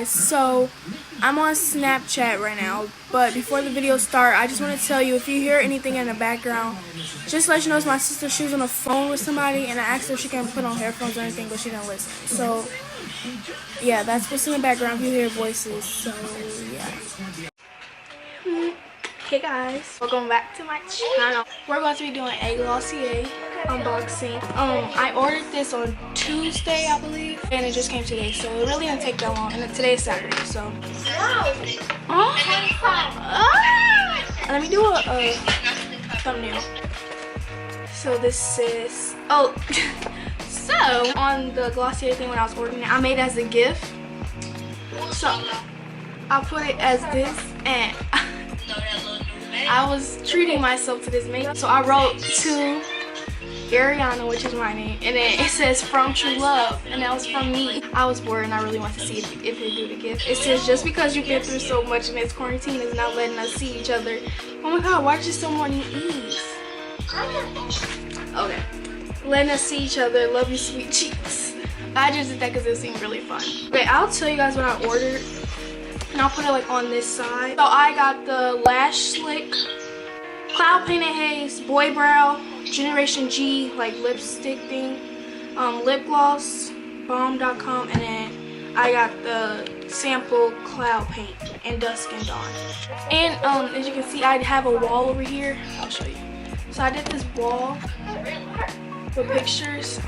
guys, so I'm on Snapchat right now, but before the video start, I just want to tell you, if you hear anything in the background, just let you know it's my sister. She was on the phone with somebody, and I asked her if she can put on headphones or anything, but she didn't listen. So yeah, that's what's in the background if you hear voices. So yeah. Hey guys, welcome back to my channel. We're going to be doing a glossier unboxing. I ordered this on Tuesday, I believe, and it just came today, so it really didn't take that long. And today is Saturday, so let me do a thumbnail. So this is so on the glossier thing when I was ordering it, I made it as a gift. So I put it as this, and I was treating myself to this makeup. So I wrote to Ariana, which is my name, and then it says from true love, and that was from me. I was bored and I really wanted to see if they do the gift. It says, just because you've been through so much and this quarantine is not letting us see each other. Oh my god, why is there so many E's? Okay. Letting us see each other. Love you, sweet cheeks. I just did that because it seemed really fun. Okay, I'll tell you guys what I ordered, and I'll put it like on this side. So I got the Lash Nick Cloud Painted Haze Boy Brow Generation G like lipstick thing, lip gloss, balm.com, and then I got the sample cloud paint in Dusk and Dawn. And as you can see, I have a wall over here. I'll show you. So I did this wall with pictures.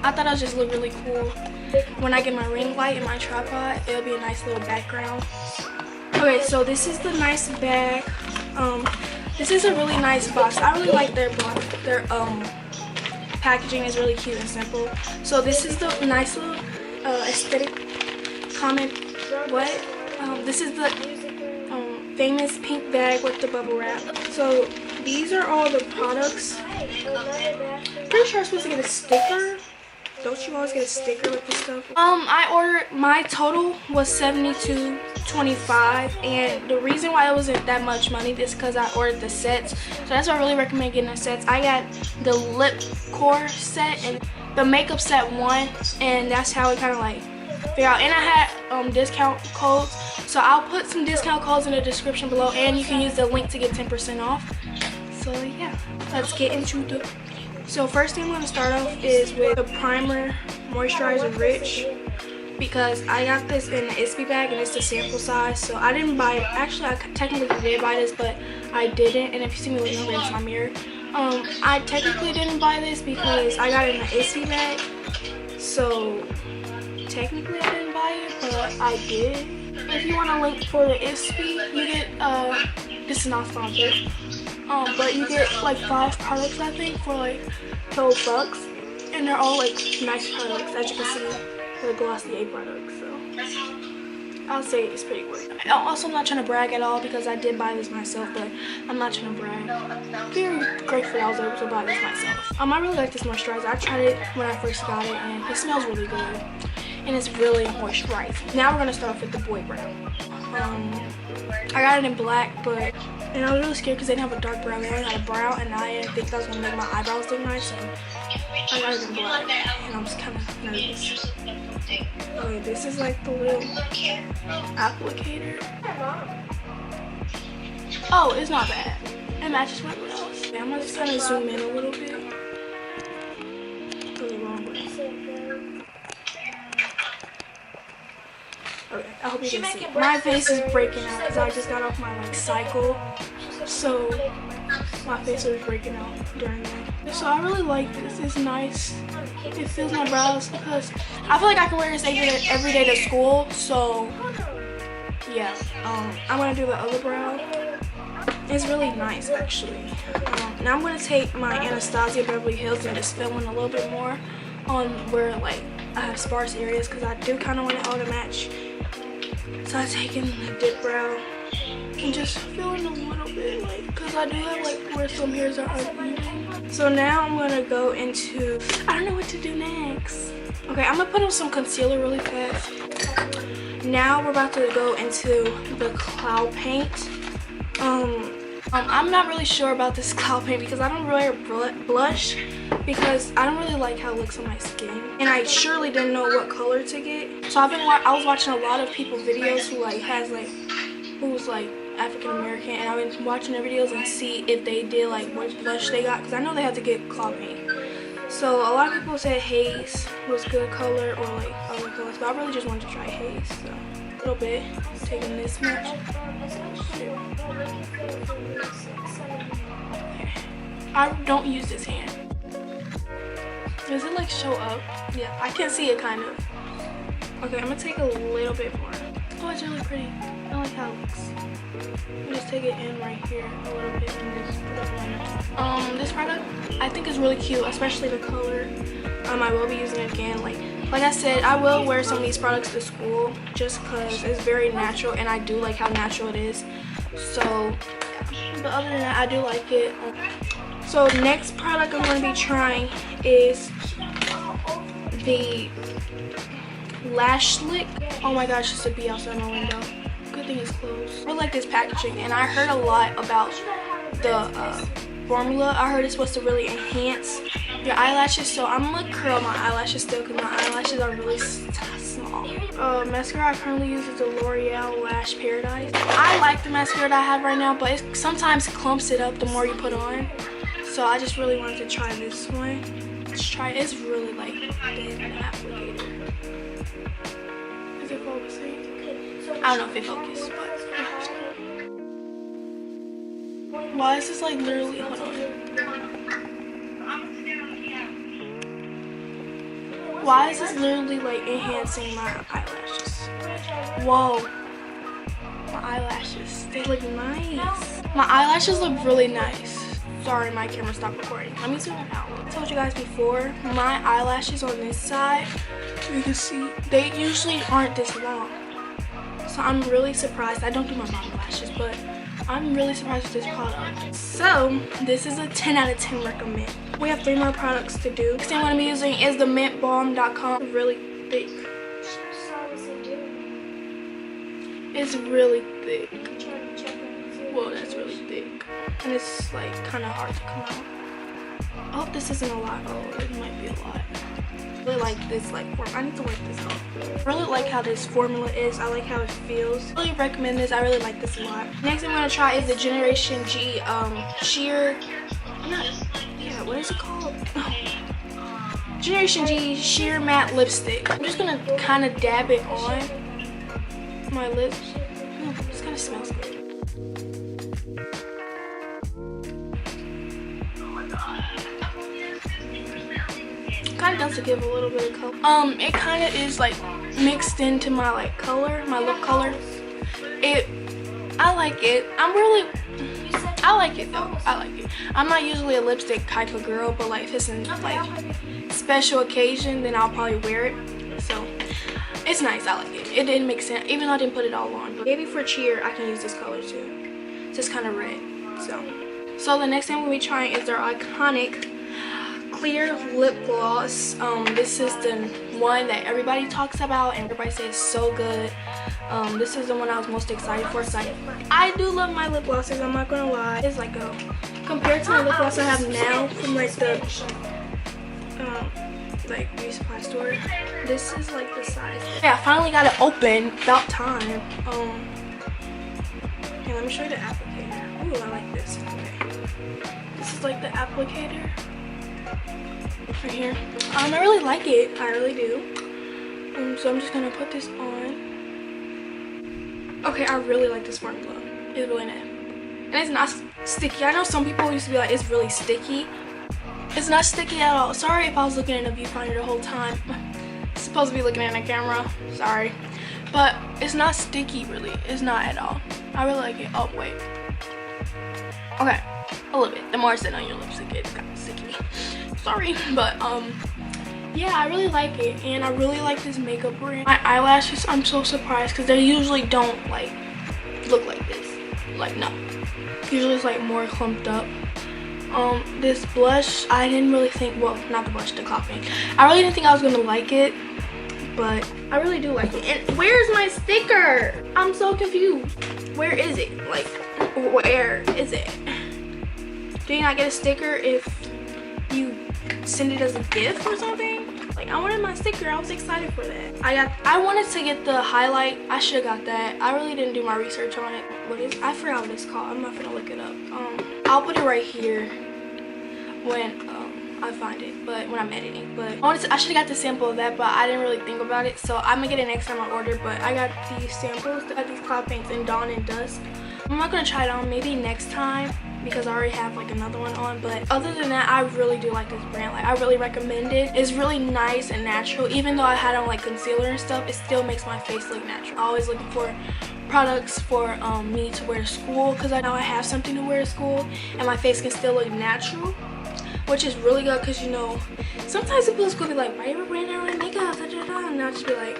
I thought it would just look really cool. When I get my ring light and my tripod, it'll be a nice little background. Okay, so this is the nice bag. This is a really nice box. I really like their packaging is really cute and simple. So this is the nice little aesthetic comment. This is the famous pink bag with the bubble wrap. So these are all the products. Pretty sure I'm supposed to get a sticker. Don't you always get a sticker with this stuff? I ordered, my total was $72.25, and the reason why it wasn't that much money is because I ordered the sets. So that's why I really recommend getting the sets. I got the lip core set and the makeup set one, and that's how it kind of like figure out. And I had discount codes, so I'll put some discount codes in the description below, and you can use the link to get 10% off. So yeah, let's get into the. So first thing I'm going to start off is with the primer Moisturiser Rich, because I got this in the Ispy bag and it's the sample size. So I didn't buy it. Actually, I technically did buy this, but I didn't. And if you see me looking over, it's my mirror. I technically didn't buy this because I got it in the Ispy bag. So technically I didn't buy it, but I did. If you want a link for the Ispy, you get this is not sponsored. But you get like 5 products, I think, for like $12, and they're all like nice products, as you can see, the glossier products. So I'll say it's pretty worth it. Also, I'm not trying to brag at all because I did buy this myself, but I'm not trying to brag. I'm very grateful I was able to buy this myself. I really like this moisturizer. I tried it when I first got it, and it smells really good, and it's really moisturizing. Now we're gonna start off with the Boy Brow. I got it in black, and I was really scared because they didn't have a dark brown. They only had a brown, and I didn't think that was going to make my eyebrows look nice, so I got it in black, and I'm just kind of nervous. Okay, this is like the little applicator. Oh, it's not bad. It matches my brows. Okay, I'm just going to zoom in a little bit. Go the wrong way. Okay, I hope you can see. My face is breaking out because I just got off my cycle, so my face was breaking out during that. So I really like this. It's nice. It fills my brows because I feel like I can wear this every day to school. So yeah, I'm gonna do the other brow. It's really nice actually. Now I'm gonna take my Anastasia Beverly Hills and just fill in a little bit more on where like I have sparse areas because I do kind of want it all to match. So I've taken the dip brow and just fill in a little bit, like, because I do have like where some hairs are uneven. So now I'm gonna go into, I don't know what to do next. Okay, I'm gonna put on some concealer really fast. Now we're about to go into the cloud paint. I'm not really sure about this cloud paint because I don't wear blush because I don't really like how it looks on my skin, and I surely didn't know what color to get. So I was watching a lot of people's videos who who's African American, and I've been watching their videos and see if they did what blush they got, because I know they had to get cloud paint. So a lot of people said haze was good color, or other colors, but I really just wanted to try haze. So a little bit, taking this much. Okay. I don't use this hand. Does it show up? Yeah, I can see it kind of. Okay, I'm gonna take a little bit more. Oh, it's really pretty. I like how it looks. Just take it in right here a little bit and just put it on. This product I think is really cute, especially the color. I will be using it again. Like I said, I will wear some of these products to school just because it's very natural, and I do like how natural it is. So yeah. But other than that, I do like it. So next product I'm going to be trying is the Lash Nick. Oh my gosh, it's a bee outside my window. Good thing it's closed. I like this packaging, and I heard a lot about the formula. I heard it's supposed to really enhance your eyelashes, so I'm gonna curl my eyelashes still because my eyelashes are really small. Mascara I currently use is the L'Oreal Lash Paradise. I like the mascara that I have right now, but it sometimes clumps it up the more you put on. So I just really wanted to try this one. Let's try it. It's really thin applicator. Is it focusing? I don't know if it focuses, but why is this literally, hold on. Why is this literally enhancing my eyelashes? Whoa. My eyelashes, they look nice. My eyelashes look really nice. Sorry, my camera stopped recording. Let me zoom out. I told you guys before, my eyelashes on this side, you can see, they usually aren't this long. So I'm really surprised. I don't do my bottom lashes, but I'm really surprised with this product. So this is a 10 out of 10 recommend. We have 3 more products to do. Next thing I'm going to be using is the mintbalm.com. Really thick. It's really thick. Whoa, that's really thick. And it's kind of hard to come out. I hope this isn't a lot. Oh, it might be a lot. I really like this form. I need to wipe this off. I really like how this formula is. I like how it feels. I really recommend this. I really like this a lot. Next thing I'm going to try is the Generation G sheer, what is it called? Generation G sheer matte lipstick. I'm just going to kind of dab it on my lips. This kind of smells good. Kind of does give a little bit of color. It kind of is mixed into my color, my lip color. I like it. I like it though. I like it. I'm not usually a lipstick type of girl, but if it's in special occasion, then I'll probably wear it. So it's nice. I like it. It didn't make sense, even though I didn't put it all on. But maybe for cheer, I can use this color too. It's just kind of red. So the next thing we'll be trying is their iconic clear lip gloss. This is the one that everybody talks about and everybody says so good. This is the one I was most excited for. So I do love my lip glosses, I'm not gonna lie. It's compared to my lip gloss I have now from the beauty supply store, this is the size. Yeah, I finally got it open. About time. Yeah, let me show you the applicator. Ooh, I like this. Okay. This is the applicator. Right here. I really like it. I really do. So I'm just gonna put this on. Okay, I really like this formula. It's really nice. And it's not sticky. I know some people used to be it's really sticky. It's not sticky at all. Sorry if I was looking in a viewfinder the whole time. I'm supposed to be looking at a camera. Sorry. But it's not sticky really. It's not at all. I really like it. Oh, wait. Okay. A little bit. The more I sit on your lips, it gets kind of sticky. Sorry, but yeah, I really like it, and I really like this makeup brand. My eyelashes, I'm so surprised because they usually don't look like this. No, usually it's more clumped up. This blush, I didn't really think, well, not the blush, the cloud paint. I really didn't think I was gonna like it, but I really do like it. And where's my sticker? I'm so confused. Where is it? where is it? Do you not get a sticker if you send it as a gift or something? Like, I wanted my sticker. I was excited for that. I wanted to get the highlight. I should have got that. I really didn't do my research on it. I forgot what it's called. I'm not gonna look it up. I'll put it right here when I find it, but when I'm editing. But I should have got the sample of that, but I didn't really think about it, so I'm gonna get it next time I order. But I got these samples. I got these cloud paints in Dawn and Dusk. I'm not gonna try it on, maybe next time, because I already have like another one on. But other than that, I really do like this brand. Like, I really recommend it. It's really nice and natural. Even though I had on like concealer and stuff, it still makes my face look natural. I'm always looking for products for me to wear to school, because I know I have something to wear to school and my face can still look natural, which is really good. Because, you know, sometimes people at school be like, why you brand out like makeup, da, da, da. And I'll just be like,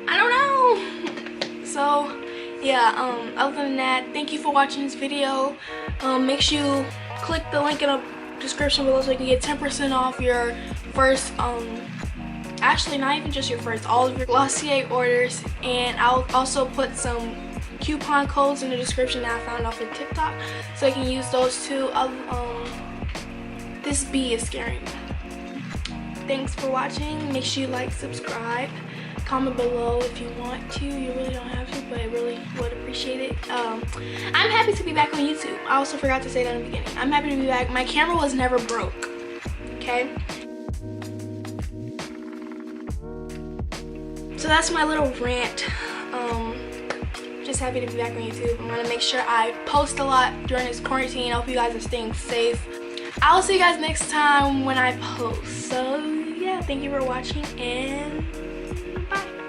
I don't know. So yeah, other than that, thank you for watching this video. Make sure you click the link in the description below so you can get 10% off your first, actually not even just your first, all of your Glossier orders. And I'll also put some coupon codes in the description that I found off of TikTok, so you can use those too. This bee is scaring me. Thanks for watching. Make sure you like, subscribe, comment below if you want to. You really don't have to, but I really would appreciate it. I'm happy to be back on YouTube. I also forgot to say that in the beginning. I'm happy to be back. My camera was never broke, okay? So that's my little rant. Just happy to be back on YouTube. I'm gonna make sure I post a lot during this quarantine. I hope you guys are staying safe. I'll see you guys next time when I post. So yeah, thank you for watching, and bye.